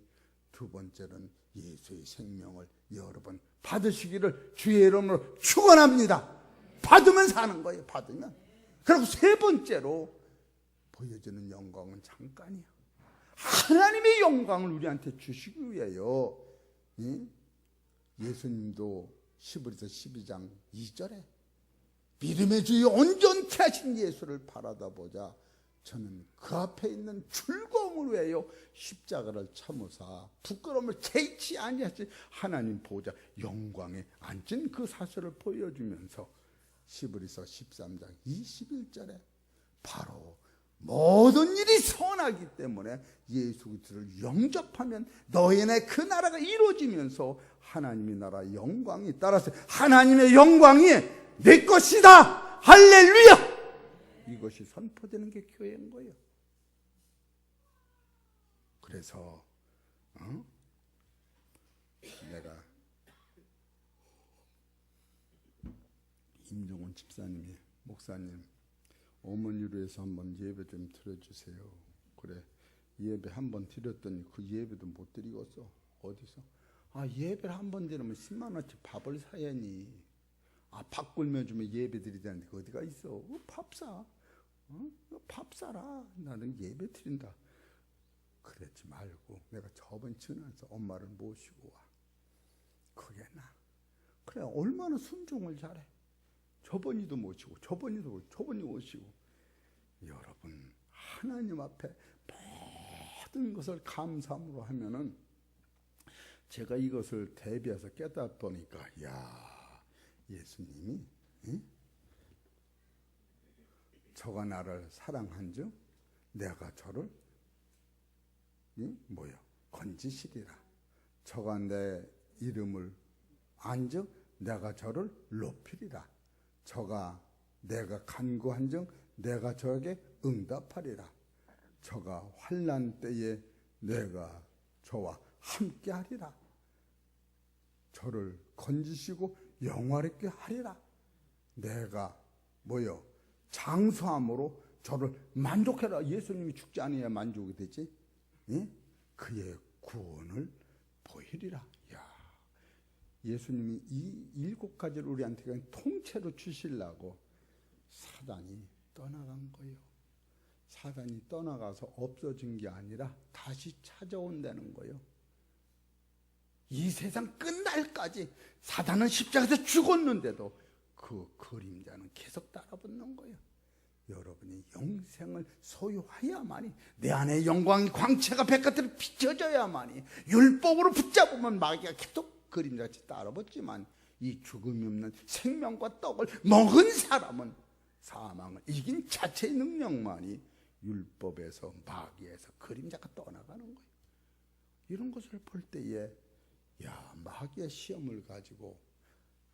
두 번째는 예수의 생명을 여러분 받으시기를 주의 이름으로 축원합니다. 받으면 사는 거예요. 받으면. 그리고 세 번째로 보여주는 영광은 잠깐이야. 하나님의 영광을 우리한테 주시기 위하여 예수님도 히브리서 12장 2절에 믿음의 주여 온전케 하신 예수를 바라다 보자 저는 그 앞에 있는 즐거움을 위하여 십자가를 참으사 부끄러움을 개의치 아니하시 하나님 보좌 영광에 앉은 그 사실을 보여주면서 히브리서 13장 21절에 바로 모든 일이 선하기 때문에 예수 그리스도를 영접하면 너희 안에 그 나라가 이루어지면서 하나님의 나라 영광이 따라서 하나님의 영광이 내 것이다. 할렐루야. 이것이 선포되는 게 교회인 거예요. 그래서 내가 임종원 집사님이 목사님 어머니로 해서 한번 예배 좀 드려주세요. 그래 예배 한번 드렸더니 그 예배도 못 드리겠어. 어디서? 예배를 한번 드리면 10만 원치 밥을 사야니. 밥 굶여주면 예배 드리자는데 그 어디가 있어? 밥 사. 밥 사라. 나는 예배 드린다. 그랬지 말고 내가 저번 전화해서 엄마를 모시고 와. 그게 나. 그래 얼마나 순종을 잘해. 저번이도 모시고 저번이 오시고. 여러분 하나님 앞에 모든 것을 감사함으로 하면은 제가 이것을 대비해서 깨닫보니까 예수님이 저가 나를 사랑한즉 내가 저를 건지시리라. 저가 내 이름을 안즉 내가 저를 높이리라. 저가 내가 간구한즉 내가 저에게 응답하리라. 저가 환난 때에 내가 저와 함께하리라. 저를 건지시고 영화롭게 하리라. 내가 장수함으로 저를 만족해라. 예수님이 죽지 않아야 만족이 되지. 예? 그의 구원을 보이리라. 야, 예수님이 이 7가지를 우리한테 그냥 통째로 주시려고 사단이 떠나간 거예요. 사단이 떠나가서 없어진 게 아니라 다시 찾아온다는 거예요. 이 세상 끝날까지 사단은 십자가에서 죽었는데도 그 그림자는 계속 따라붙는 거예요. 여러분이 영생을 소유해야만이, 내 안에 영광이 광채가 백같이 비춰져야만이, 율법으로 붙잡으면 마귀가 계속 그림자같이 따라붙지만 이 죽음이 없는 생명과 떡을 먹은 사람은 사망을 이긴 자체의 능력만이 율법에서 마귀에서 그림자가 떠나가는 거예요. 이런 것을 볼 때에 마귀의 시험을 가지고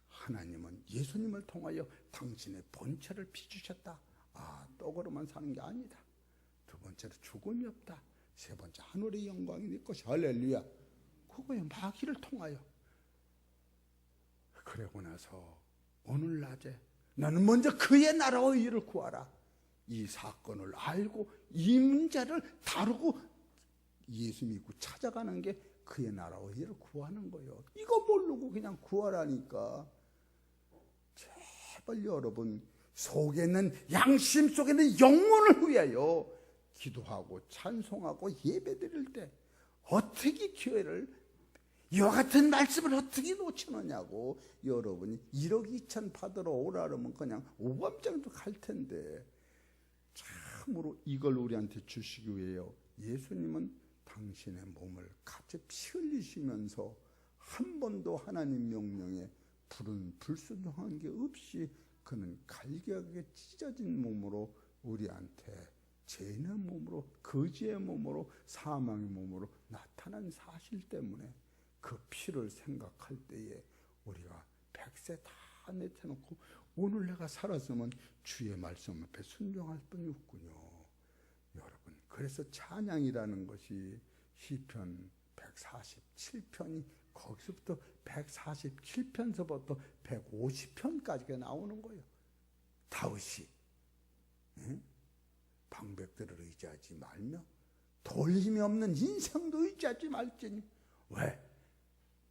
하나님은 예수님을 통하여 당신의 본체를 비추셨다. 떡으로만 사는 게 아니다. 두 번째로 죽음이 없다. 세 번째 하늘의 영광이 네 것이. 할렐루야. 그거요, 마귀를 통하여. 그러고 나서 오늘 낮에 나는 먼저 그의 나라와 의를 구하라. 이 사건을 알고 이 문제를 다루고 예수 믿고 찾아가는 게 그의 나라와 의를 구하는 거예요. 이거 모르고 그냥 구하라니까. 제발 여러분, 속에는, 양심 속에는 영혼을 위하여 기도하고 찬송하고 예배드릴 때 어떻게 기회를, 이와 같은 말씀을 어떻게 놓치느냐고. 여러분이 1억 2천 받으러 오라 그러면 그냥 오감정도 갈 텐데, 참으로 이걸 우리한테 주시기 위해요. 예수님은 당신의 몸을 같이 피 흘리시면서 한 번도 하나님 명령에 불순종한 게 없이 그는 갈기하게 찢어진 몸으로 우리한테 죄인의 몸으로, 거지의 몸으로, 사망의 몸으로 나타난 사실 때문에 그 피를 생각할 때에 우리가 100세 다 내쳐놓고 오늘 내가 살았으면 주의 말씀 앞에 순종할 뿐이었군요. 여러분, 그래서 찬양이라는 것이 시편 147편이 거기서부터 147편서부터 150편까지가 나오는 거예요. 다윗이 방백들을 의지하지 말며 돌 힘이 없는 인생도 의지하지 말지니. 왜?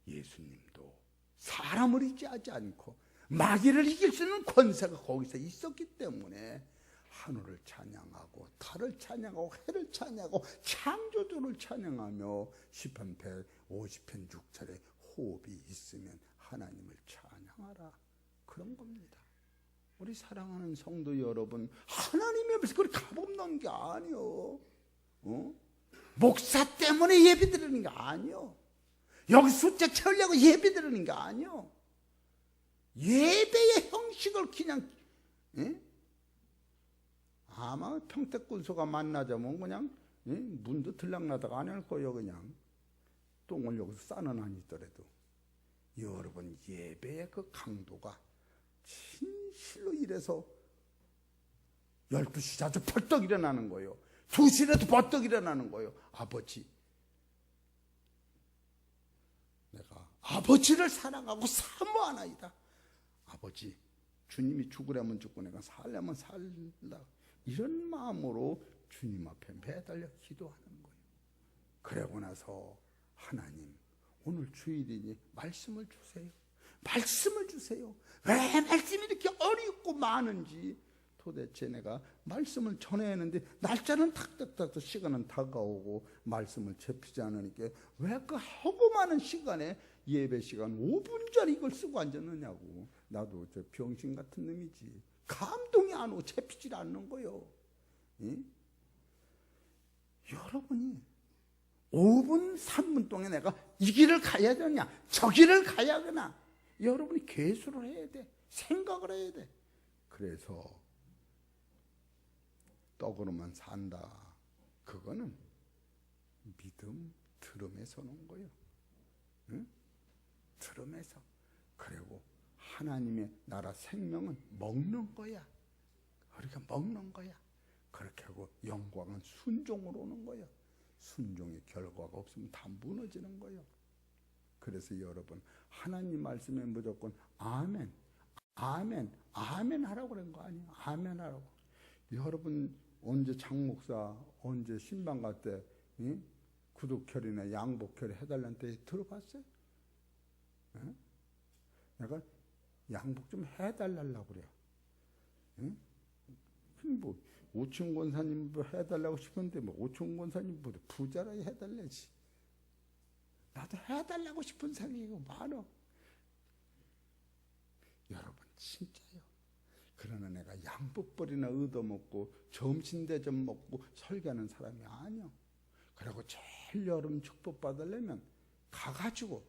예수님도 사람을 의지하지 않고 마귀를 이길 수 있는 권세가 거기서 있었기 때문에 하늘을 찬양하고 달을 찬양하고 해를 찬양하고 창조주를 찬양하며 시편 150편 6절에 호흡이 있으면 하나님을 찬양하라. 그런 겁니다. 우리 사랑하는 성도 여러분, 하나님이 앞에서 그렇게 값없는 게 아니요. 목사 때문에 예배드리는 게 아니요. 여기 숫자 채우려고 예배드리는 게 아니요. 예배의 형식을 그냥 아마 평택군소가 만나자면 그냥 문도 들락나다가 안 할 거예요. 그냥 똥을 여기서 싸는 한이 있더라도. 여러분, 예배의 그 강도가 진실로 이래서 12시 자주 벌떡 일어나는 거예요. 2시라도 벌떡 일어나는 거예요. 아버지, 내가 아버지를 사랑하고 사모하나이다. 아버지, 주님이 죽으려면 죽고 내가 살려면 살라. 이런 마음으로 주님 앞에 매달려 기도하는 거예요. 그러고 나서 하나님, 오늘 주일이니 말씀을 주세요. 말씀을 주세요. 왜 말씀이 이렇게 어렵고 많은지. 도대체 내가 말씀을 전해야 하는데 날짜는 탁탁탁 시간은 다가오고 말씀을 접히지 않으니까 왜 그 하고 많은 시간에 예배 시간 5분짜리 이걸 쓰고 앉았느냐고. 나도 저 병신 같은 놈이지. 감동이 안 오고 잡히질 않는 거요. 여러분이 5분 3분 동안 내가 이 길을 가야 되냐 저 길을 가야 되나, 여러분이 계수를 해야 돼. 생각을 해야 돼. 그래서 떡으로만 산다, 그거는 믿음 들음에서 오는 거예요. 들음에서. 그리고 하나님의 나라 생명은 먹는 거야. 우리가 먹는 거야. 그렇게 하고 영광은 순종으로 오는 거예요. 순종의 결과가 없으면 다 무너지는 거예요. 그래서 여러분 하나님 말씀에 무조건 아멘, 아멘, 아멘 하라고 그런 거 아니에요. 아멘 하라고. 여러분 언제 장목사 언제 신방갈 때 구독혈이나 양복혈 해달라는 때 들어봤어요? 예? 내가 양복 좀 해달라고 그래요. 예? 뭐 오충 권사님 해달라고 싶은데 뭐 오충 권사님 부자라 해달래지. 나도 해달라고 싶은 생각이 많아. 여러분 진짜요. 그러나 내가 양복벌이나 얻어먹고 점심대접 먹고 설교하는 사람이 아니야. 그리고 제일 여러분 축복 받으려면 가가지고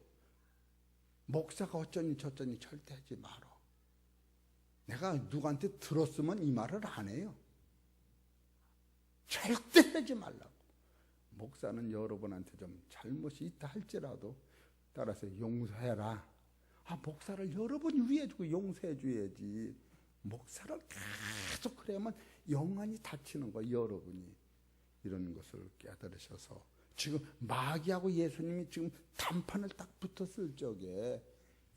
목사가 어쩌니 저쩌니 절대 하지 마라. 내가 누구한테 들었으면 이 말을 안 해요. 절대 하지 말라고. 목사는 여러분한테 좀 잘못이 있다 할지라도 따라서 용서해라. 목사를 여러분이 위해주고 용서해줘야지. 목사를 계속 그래야만 영안이 다치는 거예요. 여러분이 이런 것을 깨달으셔서 지금 마귀하고 예수님이 지금 단판을 딱 붙었을 적에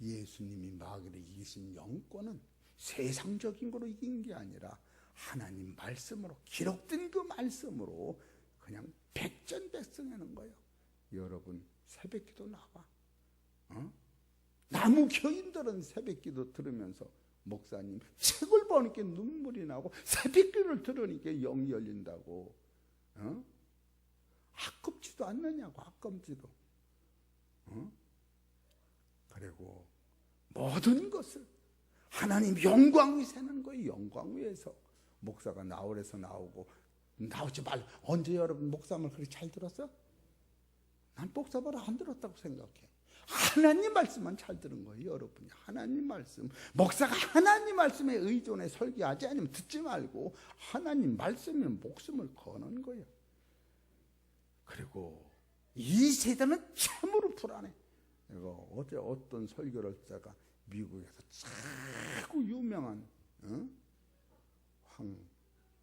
예수님이 마귀를 이기신 영권은 세상적인 거로 이긴 게 아니라 하나님 말씀으로 기록된 그 말씀으로 그냥 백전백승하는 거예요. 여러분 새벽기도 나와. 나무 교인들은 새벽기도 들으면서 목사님 책을 보니까 눈물이 나고 새벽기를 들으니까 영이 열린다고. 아깝지도 않느냐고. 아깝지도. 그리고 모든 것을 하나님 영광 위에서 하는 거예요. 영광 위에서. 목사가 나오래서 나오고 나오지 말라. 언제 여러분 목사 말 그렇게 잘 들었어? 난 목사 말 안 들었다고 생각해. 하나님 말씀만 잘 들은 거예요. 여러분이 하나님 말씀, 목사가 하나님 말씀에 의존해 설교하지 않으면 듣지 말고 하나님 말씀에 목숨을 거는 거예요. 그리고 이 세대는 참으로 불안해. 내가 어제 어떤 설교를 듣다가 미국에서 최고 유명한 황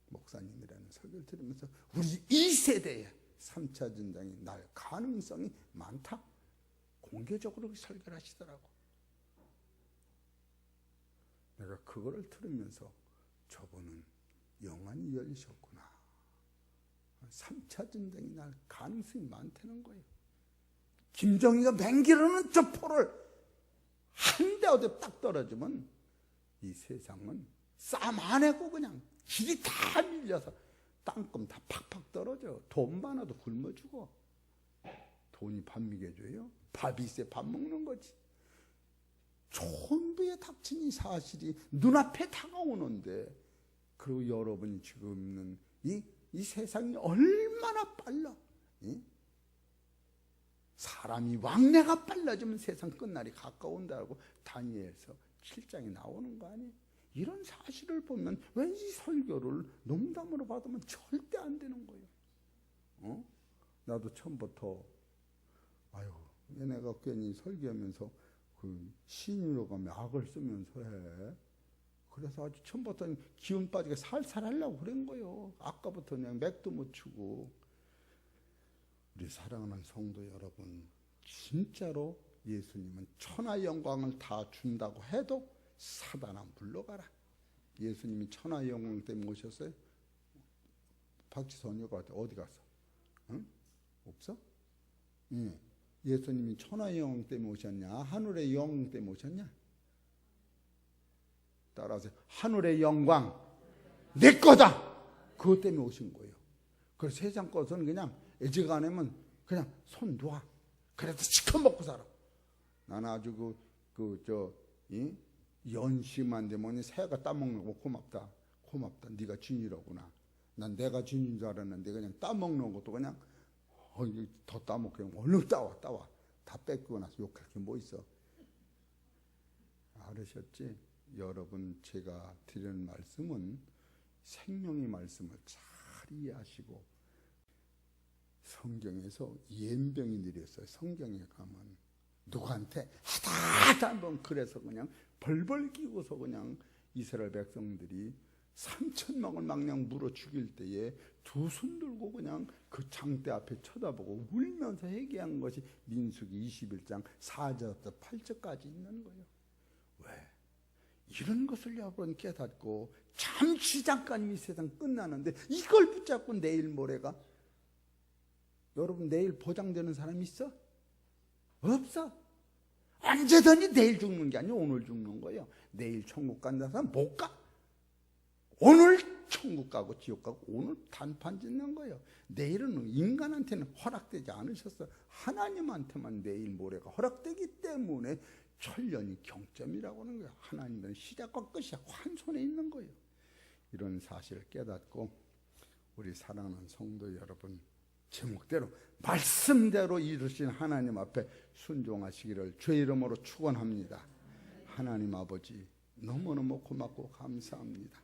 목사님이라는 설교를 들으면서 우리 이 세대에 3차 전쟁이 날 가능성이 많다. 공개적으로 설교를 하시더라고. 내가 그거를 들으면서 저분은 영안이 열리셨구나. 3차 전쟁이 날 가능성이 많다는 거예요. 김정희가 맹기로는 저 포를 한 대 어디 딱 떨어지면 이 세상은 쌈 안 해고 그냥 길이 다 밀려서 땅금 다 팍팍 떨어져. 돈 많아도 굶어 죽어. 돈이 밥 먹여줘요? 밥이 있어야 밥 먹는 거지. 전부에 닥친 이 사실이 눈앞에 다가오는데, 그리고 여러분이 지금 있는 이 세상이 얼마나 빨라. 사람이 왕래가 빨라지면 세상 끝날이 가까운다고 다니엘서 7장에 나오는 거 아니에요? 이런 사실을 보면 왠지 설교를 농담으로 받으면 절대 안 되는 거예요. 나도 처음부터 왜 내가 괜히 설교하면서 그 신유로 가면 악을 쓰면서 해. 그래서 아주 처음부터 기운 빠지게 살살 하려고 그런 거예요. 아까부터 그냥 맥도 못 추고. 우리 사랑하는 성도 여러분, 진짜로 예수님은 천하 영광을 다 준다고 해도 사단아 물러가라. 예수님이 천하 영광 때문에 오셨어요? 박지선이가 어디 갔어? 응? 없어? 예. 예수님이 천하 영광 때문에 오셨냐? 하늘의 영광 때문에 오셨냐? 따라서 하늘의 영광 내 거다. 그것 때문에 오신 거예요. 그래서 세상 것은 그냥 애지간하면 그냥 손 놔. 그래도 시커먹고 살아. 나는 아주 연심한 데모니 새가 따먹는 거 고맙다. 고맙다. 네가 주인이로구나. 난 내가 주인인 줄 알았는데 그냥 따먹는 것도 그냥 더 따먹게 얼른 따와. 다 뺏고 나서 욕할 게 뭐 있어. 알으셨지? 여러분, 제가 드리는 말씀은 생명의 말씀을 잘 이해하시고, 성경에서 연병이 내렸어요. 성경에 가면 누구한테 하다 한번 그래서 그냥 벌벌 끼고서 그냥 이스라엘 백성들이 3,000명을 막냥 물어 죽일 때에 두 손 들고 그냥 그 장대 앞에 쳐다보고 울면서 회개한 것이 민수기 21장 4절부터 8절까지 있는 거예요. 왜? 이런 것을 여러분 깨닫고 잠시 잠깐 이 세상 끝나는데 이걸 붙잡고 내일 모레가, 여러분 내일 보장되는 사람 있어? 없어. 언제든지 내일 죽는 게 아니고 오늘 죽는 거예요. 내일 천국 간다는 사람 못 가. 오늘 천국 가고 지옥 가고 오늘 단판 짓는 거예요. 내일은 인간한테는 허락되지 않으셨어. 하나님한테만 내일 모레가 허락되기 때문에 천년이 경점이라고 하는 거예요. 하나님은 시작과 끝이 한 손에 있는 거예요. 이런 사실을 깨닫고 우리 사랑하는 성도 여러분, 제목대로 말씀대로 이루신 하나님 앞에 순종하시기를 주의 이름으로 축원합니다. 하나님 아버지 너무너무 고맙고 감사합니다.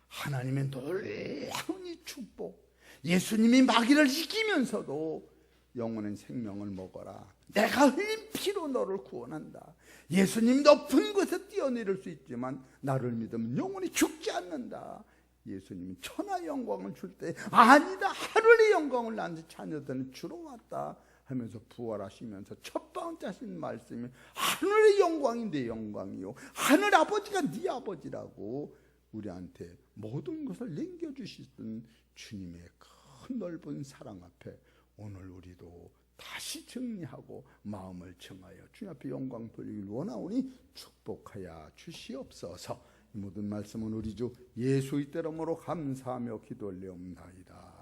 하나님의 놀라운 이 축복, 예수님이 마귀를 이기면서도 영원한 생명을 먹어라, 내가 흘린 피로 너를 구원한다, 예수님 높은 곳에 뛰어내릴 수 있지만 나를 믿으면 영원히 죽지 않는다, 예수님이 천하 영광을 줄 때 아니다, 하늘의 영광을 나한테 자녀들은 주러 왔다 하면서 부활하시면서 첫 번째 하신 말씀이 하늘의 영광이 내 영광이요 하늘 아버지가 네 아버지라고 우리한테 모든 것을 남겨주시던 주님의 큰 넓은 사랑 앞에 오늘 우리도 다시 정리하고 마음을 정하여 주님 앞에 영광 돌리길 원하오니 축복하여 주시옵소서. 이 모든 말씀은 우리 주 예수의 이름으로 감사하며 기도 올려옵나이다.